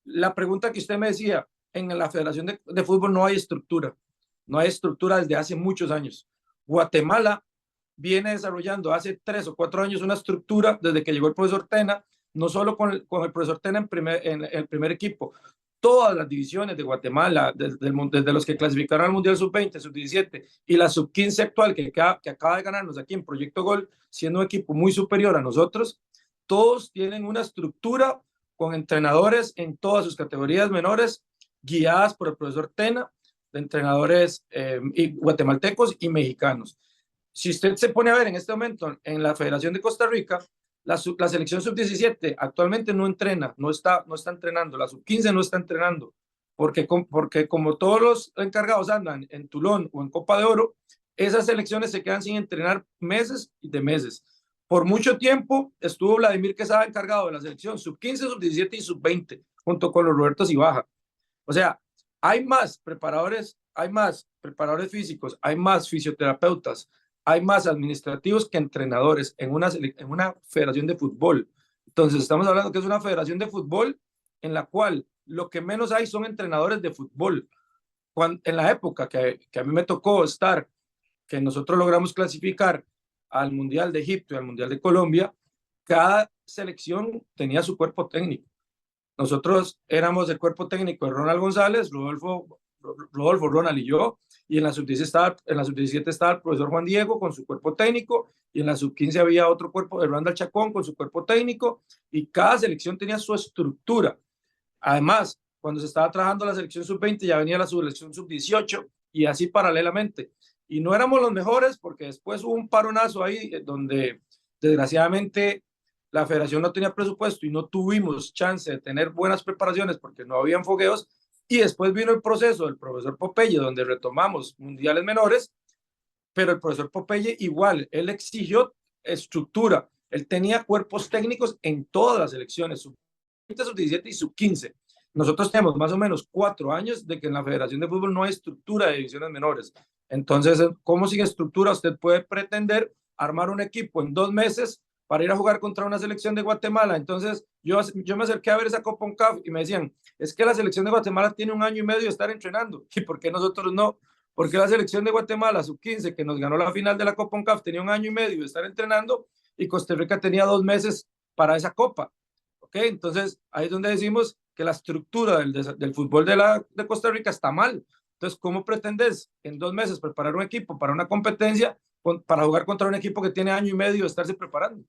la pregunta que usted me decía, en la Federación de Fútbol no hay estructura, no hay estructura desde hace muchos años. Guatemala viene desarrollando hace 3 o 4 años una estructura desde que llegó el profesor Tena, no solo con el profesor Tena en el primer equipo, todas las divisiones de Guatemala, desde los que clasificaron al Mundial Sub-20, Sub-17 y la Sub-15 actual que acaba de ganarnos aquí en Proyecto Gol, siendo un equipo muy superior a nosotros, todos tienen una estructura con entrenadores en todas sus categorías menores, guiadas por el profesor Tena, de entrenadores guatemaltecos y mexicanos. Si usted se pone a ver en este momento en la Federación de Costa Rica, la selección sub-17 actualmente no entrena, no está entrenando, la sub-15 no está entrenando, porque como todos los encargados andan en Tulón o en Copa de Oro, esas selecciones se quedan sin entrenar meses y de meses. Por mucho tiempo estuvo Vladimir Quesada encargado de la selección sub-15, sub-17 y sub-20, junto con los Robertos Ibaja. O sea, hay más preparadores físicos, hay más fisioterapeutas, hay más administrativos que entrenadores en una federación de fútbol. Entonces, estamos hablando que es una federación de fútbol en la cual lo que menos hay son entrenadores de fútbol. En la época que a mí me tocó estar, que nosotros logramos clasificar al Mundial de Egipto y al Mundial de Colombia, cada selección tenía su cuerpo técnico. Nosotros éramos el cuerpo técnico de Ronald González, Rodolfo, Ronald y yo, y en la sub-17 estaba el profesor Juan Diego con su cuerpo técnico, y en la sub-15 había otro cuerpo de Randall Chacón con su cuerpo técnico, y cada selección tenía su estructura. Además, cuando se estaba trabajando la selección sub-20, ya venía la selección sub-18, y así paralelamente. Y no éramos los mejores, porque después hubo un paronazo ahí, donde desgraciadamente la federación no tenía presupuesto y no tuvimos chance de tener buenas preparaciones porque no habían fogueos, y después vino el proceso del profesor Popeye, donde retomamos mundiales menores, pero el profesor Popeye igual, él exigió estructura, él tenía cuerpos técnicos en todas las selecciones, sub-20, sub-17 y sub-15. Nosotros tenemos más o menos 4 años de que en la Federación de Fútbol no hay estructura de divisiones menores. Entonces, ¿cómo sin estructura usted puede pretender armar un equipo en 2 meses para ir a jugar contra una selección de Guatemala? Entonces, yo me acerqué a ver esa Copa UNCAF y me decían, es que la selección de Guatemala tiene 1 año y medio de estar entrenando. ¿Y por qué nosotros no? Porque la selección de Guatemala, sub-15, que nos ganó la final de la Copa UNCAF, tenía 1 año y medio de estar entrenando, y Costa Rica tenía 2 meses para esa Copa. ¿Ok? Entonces, ahí es donde decimos que la estructura del fútbol de Costa Rica está mal. Entonces, ¿cómo pretendes en 2 meses preparar un equipo para una competencia, para jugar contra un equipo que tiene 1 año y medio de estarse preparando?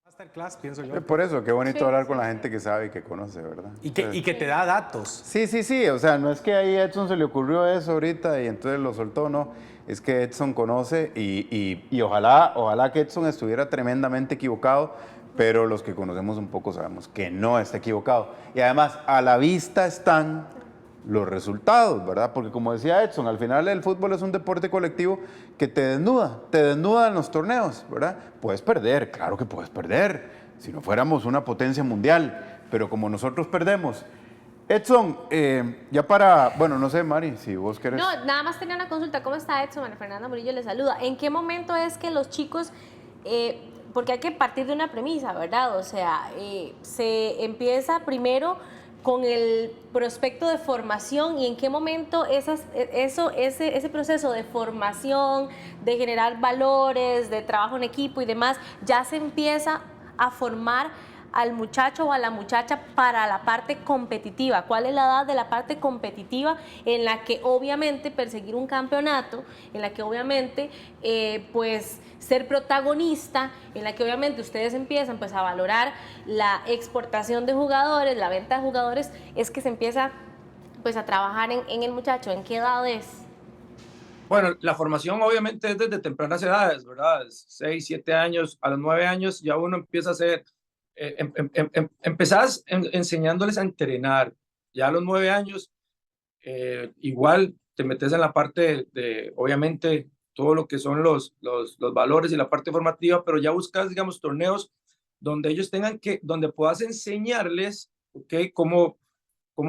Masterclass, pienso yo. Por eso, qué bonito Sí, hablar sí, con la sí. gente que sabe y que conoce, ¿verdad? Y que te da datos. Sí, sí, sí, o sea, no es que ahí a Edson se le ocurrió eso ahorita y entonces lo soltó, no, es que Edson conoce y ojalá que Edson estuviera tremendamente equivocado, pero los que conocemos un poco sabemos que no está equivocado. Y además, a la vista están los resultados, ¿verdad? Porque como decía Edson, al final el fútbol es un deporte colectivo que te desnuda en los torneos, ¿verdad? Puedes perder, claro que puedes perder, si no fuéramos una potencia mundial, pero como nosotros perdemos. Edson, ya para, bueno, no sé, Mari, si vos querés. No, nada más tenía una consulta. ¿Cómo está Edson? María Fernanda Murillo le saluda. ¿En qué momento es que los chicos, porque hay que partir de una premisa, ¿verdad? O sea, se empieza primero con el prospecto de formación, y en qué momento ese proceso de formación, de generar valores, de trabajo en equipo y demás, ya se empieza a formar al muchacho o a la muchacha para la parte competitiva? ¿Cuál es la edad de la parte competitiva en la que obviamente perseguir un campeonato, en la que obviamente pues ser protagonista, en la que obviamente ustedes empiezan pues a valorar la exportación de jugadores, la venta de jugadores, es que se empieza pues a trabajar en el muchacho? ¿En qué edad es? Bueno, la formación obviamente es desde tempranas edades, ¿verdad? 6, 7 años, a los 9 años ya uno empieza a hacer, empezás enseñándoles a entrenar. Ya a los 9 años, igual te metes en la parte obviamente, todo lo que son los valores y la parte formativa, pero ya buscas, digamos, torneos donde ellos donde puedas enseñarles, ¿ok? Cómo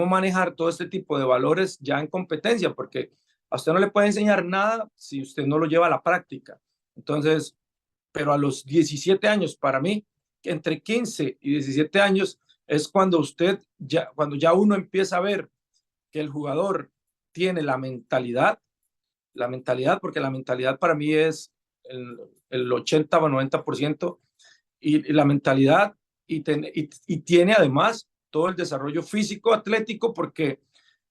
manejar todo este tipo de valores ya en competencia, porque a usted no le puede enseñar nada si usted no lo lleva a la práctica. Entonces, pero a los 17 años, para mí, entre 15 y 17 años, es cuando cuando ya uno empieza a ver que el jugador tiene la mentalidad, porque la mentalidad para mí es el 80 o 90%, y la mentalidad, y tiene además todo el desarrollo físico, atlético, porque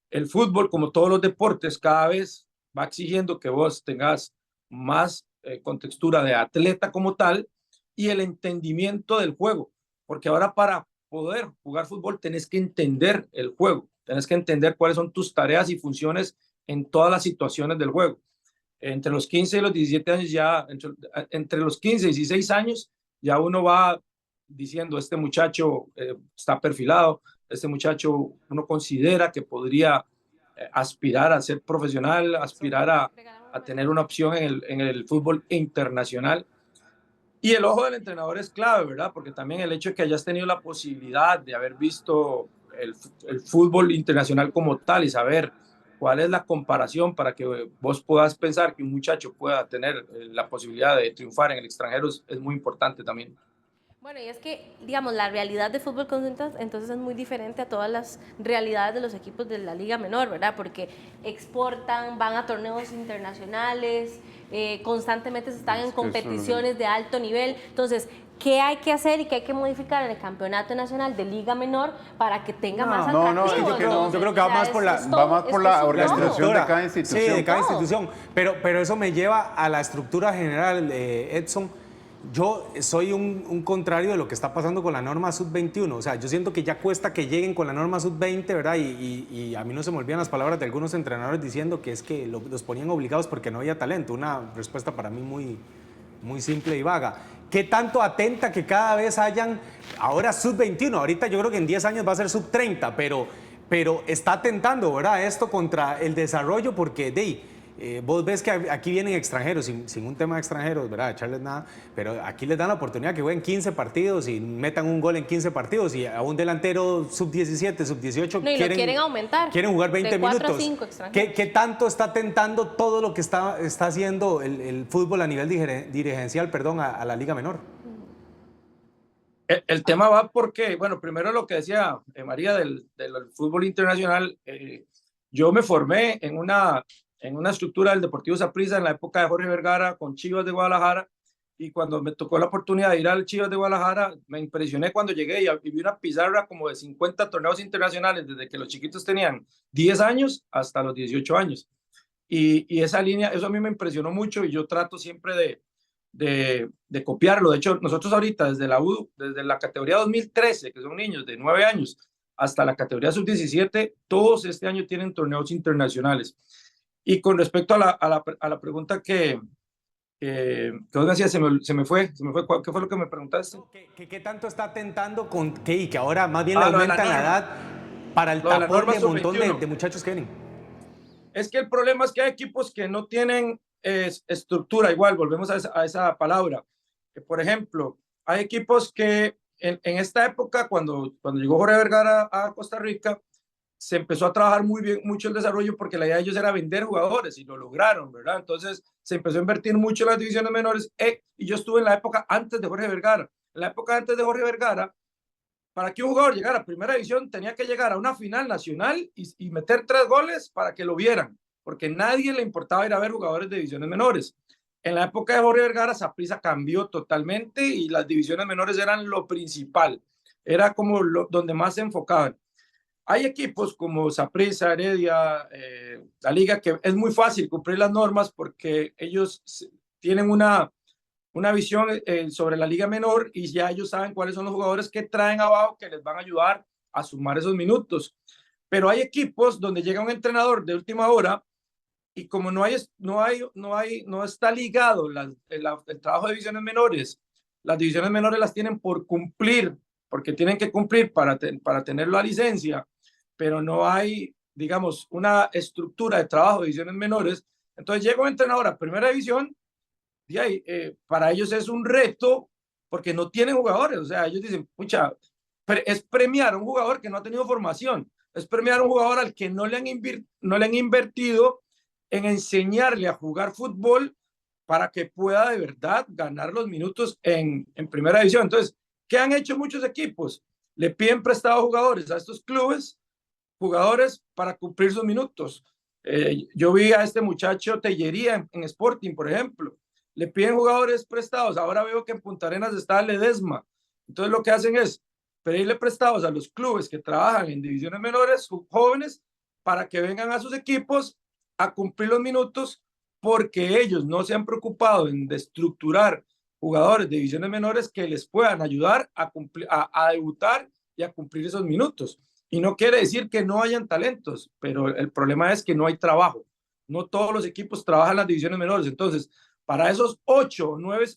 el fútbol, como todos los deportes, cada vez va exigiendo que vos tengas más contextura de atleta como tal y el entendimiento del juego, porque ahora para poder jugar fútbol tenés que entender el juego, tenés que entender cuáles son tus tareas y funciones en todas las situaciones del juego. Entre los 15 y los 17 años ya, entre los 15 y 16 años, ya uno va diciendo, este muchacho está perfilado, este muchacho uno considera que podría aspirar a ser profesional, aspirar a tener una opción en el fútbol internacional. Y el ojo del entrenador es clave, ¿verdad? Porque también el hecho de que hayas tenido la posibilidad de haber visto el fútbol internacional como tal y saber cuál es la comparación para que vos puedas pensar que un muchacho pueda tener la posibilidad de triunfar en el extranjero es muy importante también. Bueno, y es que, digamos, la realidad de fútbol consciente entonces es muy diferente a todas las realidades de los equipos de la Liga Menor, ¿verdad? Porque exportan, van a torneos internacionales, constantemente están en competiciones de alto nivel. Entonces, ¿qué hay que hacer y qué hay que modificar en el campeonato nacional de Liga Menor para que tenga más atractivo? No, es que yo creo que va más por la organización de cada institución. Sí, de cada institución. Pero eso me lleva a la estructura general, Edson. Yo soy un contrario de lo que está pasando con la norma sub-21. O sea, yo siento que ya cuesta que lleguen con la norma sub-20, ¿verdad? Y a mí no se me olvidan las palabras de algunos entrenadores diciendo que es que los ponían obligados porque no había talento. Una respuesta para mí muy simple y vaga. ¿Qué tanto atenta que cada vez hayan ahora sub-21? Ahorita yo creo que en 10 años va a ser sub-30, pero está atentando, ¿verdad? Esto contra el desarrollo porque vos ves que aquí vienen extranjeros, sin un tema de extranjeros, ¿verdad? Echarles nada, pero aquí les dan la oportunidad que jueguen 15 partidos y metan un gol en 15 partidos y a un delantero sub-17, sub-18 no, quieren aumentar. Quieren jugar 20 de 4 minutos. A 5 extranjeros. ¿Qué tanto está tentando todo lo que está haciendo el fútbol a nivel dirigencial, a la Liga Menor? El tema va porque, bueno, primero lo que decía María del fútbol internacional, yo me formé en una estructura del Deportivo Saprissa en la época de Jorge Vergara con Chivas de Guadalajara, y cuando me tocó la oportunidad de ir al Chivas de Guadalajara, me impresioné cuando llegué y vi una pizarra como de 50 torneos internacionales, desde que los chiquitos tenían 10 años hasta los 18 años. Y esa línea, eso a mí me impresionó mucho y yo trato siempre de copiarlo. De hecho, nosotros ahorita desde la categoría 2013, que son niños de 9 años, hasta la categoría sub-17, todos este año tienen torneos internacionales. Y con respecto a la pregunta que vos me decías, se me fue. ¿Qué fue lo que me preguntaste? ¿Qué tanto está atentando con que ahora más bien le aumentan la edad para el tapón de montón de muchachos que vienen? Es que el problema es que hay equipos que no tienen estructura, igual, volvemos a esa palabra. Por ejemplo, hay equipos que en esta época, cuando llegó Jorge Vergara a Costa Rica, se empezó a trabajar mucho el desarrollo porque la idea de ellos era vender jugadores y lo lograron, ¿verdad? Entonces se empezó a invertir mucho en las divisiones menores y yo estuve en la época antes de Jorge Vergara. En la época antes de Jorge Vergara, para que un jugador llegara a primera división tenía que llegar a una final nacional y meter 3 goles para que lo vieran, porque nadie le importaba ir a ver jugadores de divisiones menores. En la época de Jorge Vergara, Saprissa cambió totalmente y las divisiones menores eran lo principal, era como donde más se enfocaban. Hay equipos como Saprissa, Heredia, la Liga, que es muy fácil cumplir las normas porque ellos tienen una visión sobre la Liga Menor y ya ellos saben cuáles son los jugadores que traen abajo que les van a ayudar a sumar esos minutos. Pero hay equipos donde llega un entrenador de última hora y como no está ligado el trabajo de divisiones menores, las divisiones menores las tienen por cumplir, porque tienen que cumplir para tener la licencia, pero no hay, digamos, una estructura de trabajo de divisiones menores. Entonces llega un entrenador a primera división y ahí, para ellos es un reto porque no tienen jugadores. O sea, ellos dicen, pucha, es premiar a un jugador que no ha tenido formación, es premiar a un jugador al que no le han invertido en enseñarle a jugar fútbol para que pueda de verdad ganar los minutos en primera división. Entonces, ¿qué han hecho muchos equipos? le piden prestado jugadores a estos clubes, jugadores para cumplir sus minutos. Yo vi a este muchacho Tellería en Sporting, por ejemplo, le piden jugadores prestados. Ahora veo que en Punta Arenas está Ledesma. Entonces lo que hacen es pedirle prestados a los clubes que trabajan en divisiones menores, jóvenes, para que vengan a sus equipos a cumplir los minutos, porque ellos no se han preocupado en estructurar jugadores de divisiones menores que les puedan ayudar a debutar y a cumplir esos minutos. Y no quiere decir que no hayan talentos, pero el problema es que no hay trabajo. No todos los equipos trabajan en las divisiones menores. Entonces, para esos 8 o 9